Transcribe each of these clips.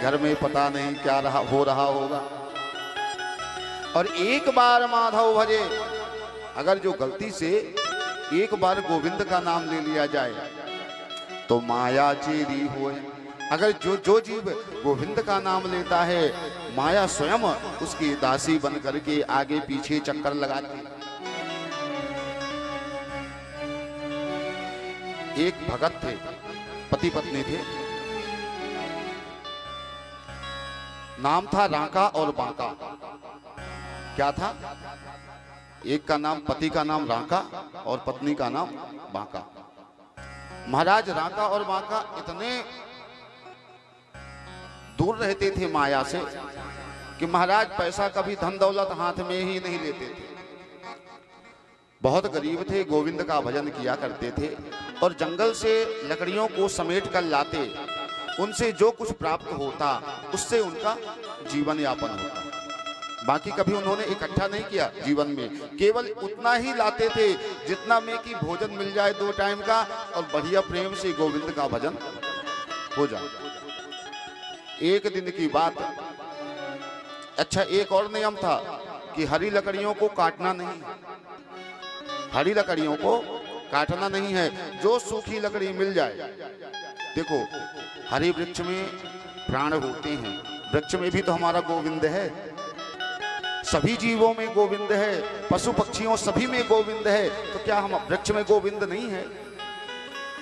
घर में पता नहीं क्या हो रहा होगा। और एक बार माधव भजे, अगर जो गलती से एक बार गोविंद का नाम ले लिया जाए तो माया चेरी होए। अगर जो जीव गोविंद का नाम लेता है, माया स्वयं उसकी दासी बन करके आगे पीछे चक्कर लगाती। एक भगत थे, पति पत्नी थे, नाम था रांका और बांका। क्या था? एक का नाम, पति का नाम रांका और पत्नी का नाम बांका। महाराज रांका और बांका इतने दूर रहते थे माया से कि महाराज पैसा कभी धन दौलत हाथ में ही नहीं लेते थे। बहुत गरीब थे, गोविंद का भजन किया करते थे और जंगल से लकड़ियों को समेट कर लाते। उनसे जो कुछ प्राप्त होता उससे उनका जीवन यापन होता। बाकी कभी उन्होंने इकट्ठा नहीं किया जीवन में, केवल उतना ही लाते थे जितना में कि भोजन मिल जाए 2 टाइम का और बढ़िया प्रेम से गोविंद का भजन हो जाए। एक दिन की बात। अच्छा, एक और नियम था कि हरी लकड़ियों को काटना नहीं, हरी लकड़ियों को काटना नहीं है। जो सूखी लकड़ी मिल जाए, देखो हरे वृक्ष में प्राण होते हैं, वृक्ष में भी तो हमारा गोविंद है, सभी जीवों में गोविंद है, पशु पक्षियों सभी में गोविंद है, तो क्या हम वृक्ष में गोविंद नहीं है?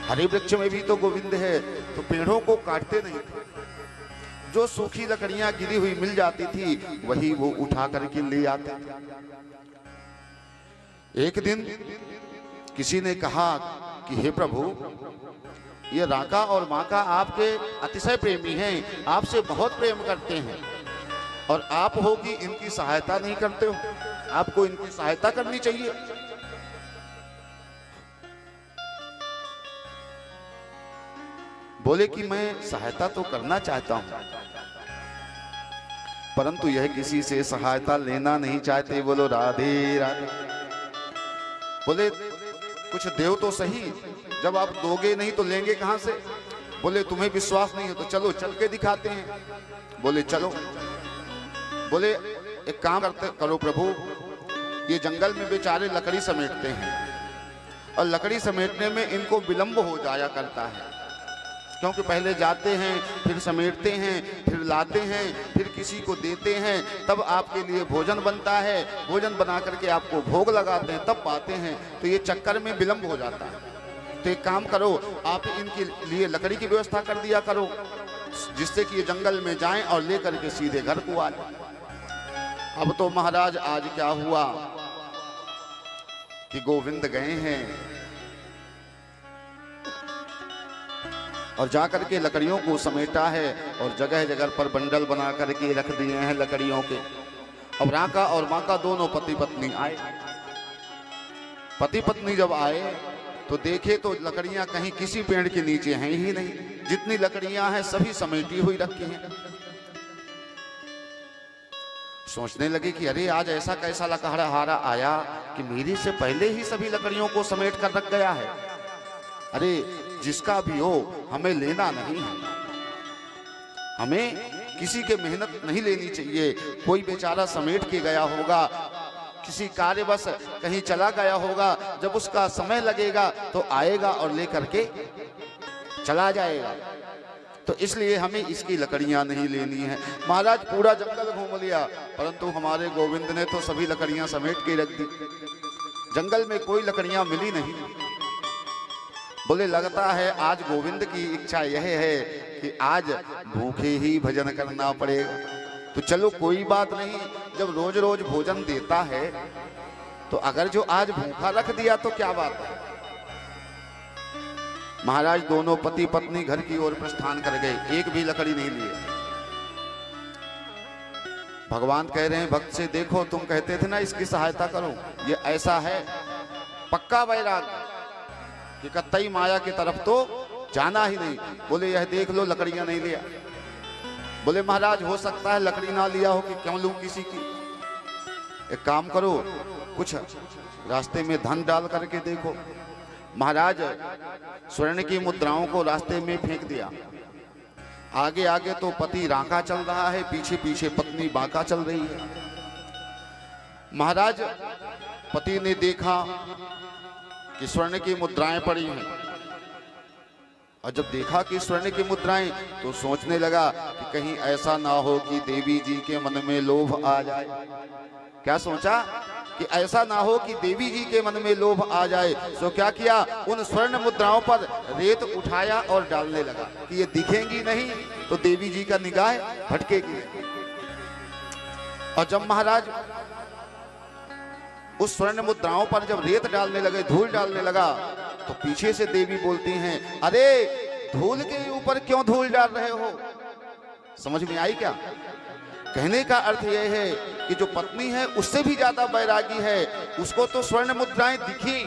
हरे वृक्ष में भी तो गोविंद है। तो पेड़ों को काटते नहीं थे, जो सूखी लकड़ियां गिरी हुई मिल जाती थी वही वो उठा करके ले आते थे। एक दिन किसी ने कहा कि हे प्रभु, ये रांका और बांका आपके अतिशय प्रेमी हैं, आपसे बहुत प्रेम करते हैं और आप हो कि इनकी सहायता नहीं करते हो, आपको इनकी सहायता करनी चाहिए। बोले कि मैं सहायता तो करना चाहता हूं, परंतु यह किसी से सहायता लेना नहीं चाहते। बोलो राधे राधे। बोले कुछ देव तो सही, जब आप दोगे नहीं तो लेंगे कहां से? बोले तुम्हें विश्वास नहीं है तो चलो चल के दिखाते हैं। बोले चलो। बोले एक काम करो प्रभु, ये जंगल में बेचारे लकड़ी समेटते हैं और लकड़ी समेटने में इनको विलंब हो जाया करता है, क्योंकि पहले जाते हैं, फिर समेटते हैं, फिर लाते हैं, फिर किसी को देते हैं, तब आपके लिए भोजन बनता है, भोजन बना करके आपको भोग लगाते हैं, तब पाते हैं। तो ये चक्कर में विलंब हो जाता है। तो एक काम करो, आप इनके लिए लकड़ी की व्यवस्था कर दिया करो, जिससे कि ये जंगल में जाएं और लेकर के सीधे घर को आ जाए। अब तो महाराज आज क्या हुआ कि गोविंद गए हैं और जाकर के लकड़ियों को समेटा है और जगह जगह पर बंडल बना करके रख दिए हैं लकड़ियों के। अब रांका और बांका दोनों पति पत्नी आए। पति पत्नी जब आए तो देखे तो लकड़ियां कहीं किसी पेड़ के नीचे हैं ही नहीं, जितनी लकड़ियां हैं सभी समेटी हुई रखी हैं। सोचने लगे कि अरे आज ऐसा कैसा लकड़हारा आया कि मेरे से पहले ही सभी लकड़ियों को समेट कर रख गया है। अरे जिसका भी हो, हमें लेना नहीं है, हमें किसी के मेहनत नहीं लेनी चाहिए। कोई बेचारा समेट के गया होगा, किसी कार्यवश कहीं चला गया होगा, जब उसका समय लगेगा तो आएगा और लेकर के चला जाएगा। तो इसलिए हमें इसकी लकड़ियां नहीं लेनी है। महाराज पूरा जंगल घूम लिया, परंतु हमारे गोविंद ने तो सभी लकड़ियां समेट के रख दी। जंगल में कोई लकड़ियां मिली नहीं। बोले लगता है आज गोविंद की इच्छा यह है कि आज भूखे ही भजन करना पड़ेगा। तो चलो कोई बात नहीं, जब रोज रोज भोजन देता है तो अगर जो आज भूखा रख दिया तो क्या बात है। महाराज दोनों पति पत्नी घर की ओर प्रस्थान कर गए, एक भी लकड़ी नहीं लिए। भगवान कह रहे हैं भक्त से, देखो तुम कहते थे ना इसकी सहायता करो, ये ऐसा है पक्का वैराग कि कतई माया की तरफ तो जाना ही नहीं। बोले यह देख लो लकड़ियां नहीं लिया। बोले महाराज हो सकता है लकड़ी ना लिया हो कि क्यों लूं किसी की। एक काम करो, कुछ रास्ते में धन डाल करके देखो। महाराज स्वर्ण की मुद्राओं को रास्ते में फेंक दिया। आगे आगे तो पति रांका चल रहा है, पीछे पीछे पत्नी बांका चल रही है। महाराज पति ने देखा कि स्वर्ण की मुद्राएं पड़ी हैं, और जब देखा कि स्वर्ण की मुद्राएं तो सोचने लगा कि कहीं ऐसा ना हो कि देवी जी के मन में लोभ आ जाए। क्या सोचा कि ऐसा ना हो कि देवी जी के मन में लोभ आ जाए। तो क्या किया, उन स्वर्ण मुद्राओं पर रेत उठाया और डालने लगा कि ये दिखेंगी नहीं तो देवी जी का निगाह भटकेगी। और जब महाराज उस स्वर्ण मुद्राओं पर जब रेत डालने लगे, धूल डालने लगा, तो पीछे से देवी बोलती हैं, अरे धूल के ऊपर क्यों धूल डाल रहे हो? समझ में आई क्या? कहने का अर्थ यह है कि जो पत्नी है उससे भी ज्यादा बैरागी है, उसको तो स्वर्ण मुद्राएं दिखी,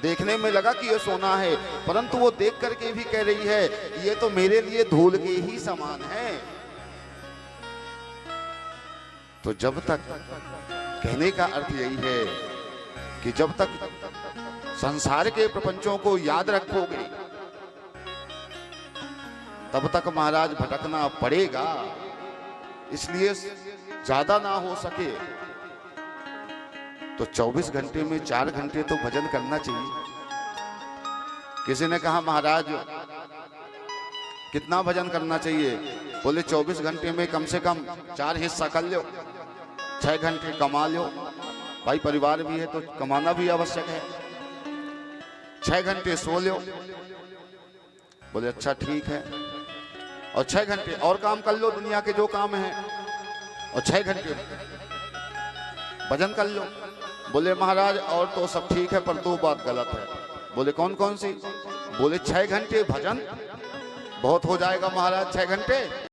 देखने में लगा कि ये सोना है, परंतु वो देख करके भी कह रही है कि ये तो मेरे लिए धूल के ही समान है। तो जब तक, कहने का अर्थ यही है कि जब तक संसार के प्रपंचों को याद रखोगे तब तक महाराज भटकना पड़ेगा। इसलिए ज्यादा ना हो सके तो 24 घंटे में 4 घंटे तो भजन करना चाहिए। किसी ने कहा महाराज कितना भजन करना चाहिए? बोले 24 घंटे में कम से कम 4 हिस्सा कर लो, 6 घंटे कमा लो। भाई परिवार भी है तो कमाना भी आवश्यक है। 6 घंटे सो लो। बोले अच्छा ठीक है, और 6 घंटे और काम कर लो, दुनिया के जो काम हैं, और 6 घंटे भजन कर लो। बोले महाराज और तो सब ठीक है पर 2 बात गलत है। बोले कौन कौन सी? बोले 6 घंटे भजन बहुत हो जाएगा महाराज, 6 घंटे